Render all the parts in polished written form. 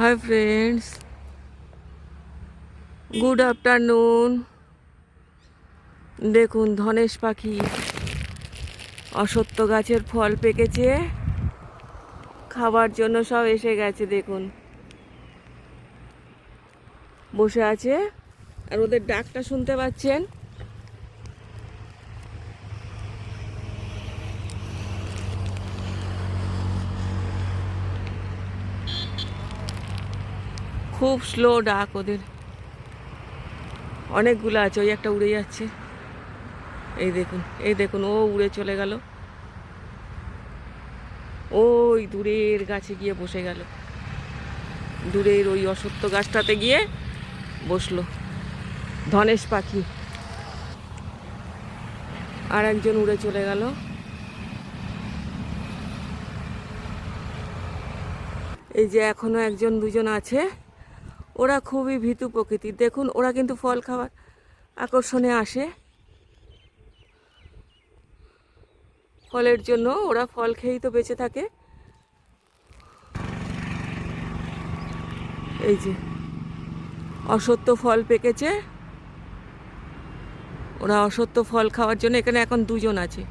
Hi friends, good afternoon. দেখুন ধনেশ পাখি অশ্বত্থ গাছের ফল পেকেছে, খাবার জন্য সব এসে গেছে। দেখুন বসে আছে, আর ওদের ডাকটা শুনতে পাচ্ছেন। খুব স্লো ডাক ওদের, অনেকগুলো আছে। ওই একটা উড়ে যাচ্ছে, এই দেখুন, এই দেখুন, ও উড়ে চলে গেল, ওই দূরের গাছে গিয়ে বসে গেল, দূরের ওই অশ্বত্থ গাছটাতে গিয়ে বসলো ধনেশ পাখি। আর একজন উড়ে চলে গেল। এই যে এখনো একজন দুজন আছে, ওরা খুবই ভীতু প্রকৃতির। দেখুন ওরা কিন্তু ফল খাবার আকর্ষণে আসে, ফলের জন্য ওরা ফল খেয়েই তো বেঁচে থাকে। এই যে অশ্বত্থ ফল পেকেছে, ওরা অশ্বত্থ ফল খাওয়ার জন্য এখানে এখন দুজন আছে,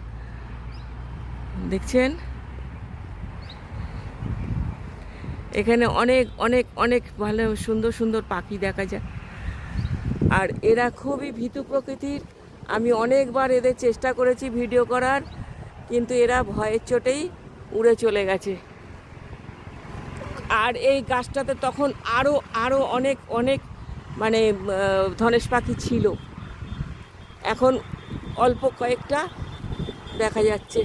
দেখছেন। এখানে অনেক অনেক অনেক ভালো সুন্দর সুন্দর পাখি দেখা যায়, আর এরা খুবই ভীতু প্রকৃতির। আমি অনেকবার এদের চেষ্টা করেছি ভিডিও করার, কিন্তু এরা ভয়ের চোটেই উড়ে চলে গেছে। আর এই গাছটাতে তখন আরও আরও অনেক অনেক মানে ধনেশ পাখি ছিল, এখন অল্প কয়েকটা দেখা যাচ্ছে।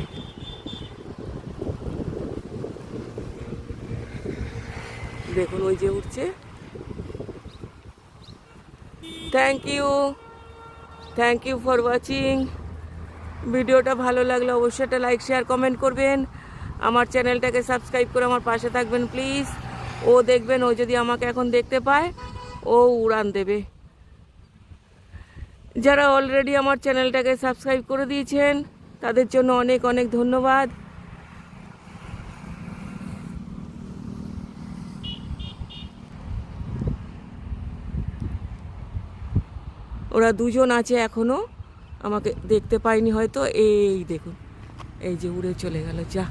দেখুন ওই যে উঠছে। Thank you for watching. ভিডিওটা ভালো লাগলে অবশ্যই একটা লাইক শেয়ার কমেন্ট করবেন, আমার চ্যানেলটাকে সাবস্ক্রাইব করে আমার পাশে থাকবেন প্লিজ। ও দেখবেন, ও যদি আমাকে এখন দেখতে পায় ও উড়ান দেবে। যারা অলরেডি আমার চ্যানেলটাকে সাবস্ক্রাইব করে দিয়েছেন তাদের জন্য অনেক অনেক ধন্যবাদ। ওরা দুজন আছে এখনো, আমাকে দেখতে পাইনি হয়তো। এই দেখুন, এই যে উড়ে চলে গেল, যা।